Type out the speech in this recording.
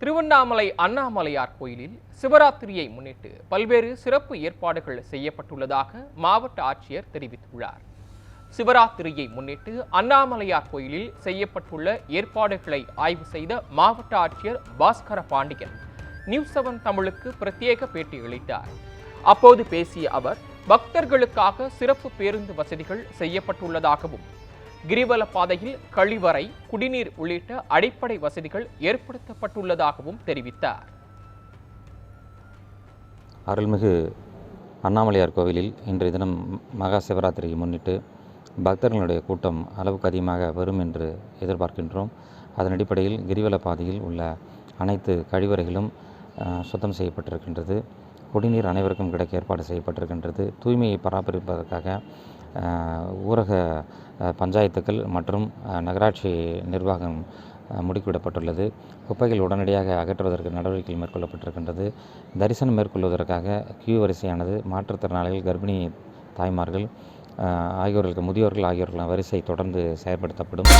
திருவண்ணாமலை அண்ணாமலையார் கோயிலில் சிவராத்திரியை முன்னிட்டு பல்வேறு சிறப்பு ஏற்பாடுகள் செய்யப்பட்டுள்ளதாக மாவட்ட ஆட்சியர் தெரிவித்துள்ளார். சிவராத்திரியை முன்னிட்டு அண்ணாமலையார் கோயிலில் செய்யப்பட்டுள்ள ஏற்பாடுகளை ஆய்வு செய்த மாவட்ட ஆட்சியர் பாஸ்கர பாண்டியன் நியூஸ் 7 தமிழுக்கு பிரத்யேக பேட்டி அளித்தார். அப்போது பேசிய அவர், பக்தர்களுக்காக சிறப்பு பேருந்து வசதிகள் செய்யப்பட்டுள்ளதாகவும் கிரிவல பாதையில் கழிவறை, குடிநீர் உள்ளிட்ட அடிப்படை வசதிகள் ஏற்படுத்தப்பட்டுள்ளதாகவும் தெரிவித்தார். அருள்மிகு அண்ணாமலையார் கோவிலில் இன்றைய தினம் மகா சிவராத்திரியை முன்னிட்டு பக்தர்களுடைய கூட்டம் அளவுக்கு அதிகமாக வரும் என்று எதிர்பார்க்கின்றோம். அதன் அடிப்படையில் கிரிவல பாதையில் உள்ள அனைத்து கழிவறைகளும் சுத்தம் செய்யப்பட்டிருக்கின்றது. குடிநீர் அனைவருக்கும் கிடைக்க ஏற்பாடு செய்யப்பட்டிருக்கின்றது. தூய்மையை பராமரிப்பதற்காக ஊரக பஞ்சாயத்துக்கள் மற்றும் நகராட்சி நிர்வாகம் முடுக்கிவிடப்பட்டுள்ளது. குப்பைகள் உடனடியாக அகற்றுவதற்கு நடவடிக்கைகள் மேற்கொள்ளப்பட்டிருக்கின்றது. தரிசனம் மேற்கொள்வதற்காக கியூ வரிசையானது மாற்றுத்திறனாளிகள், கர்ப்பிணி தாய்மார்கள் ஆகியோர்களுக்கு, முதியோர்கள் ஆகியோர்கள் வரிசை தொடர்ந்து செயல்படுத்தப்படும்.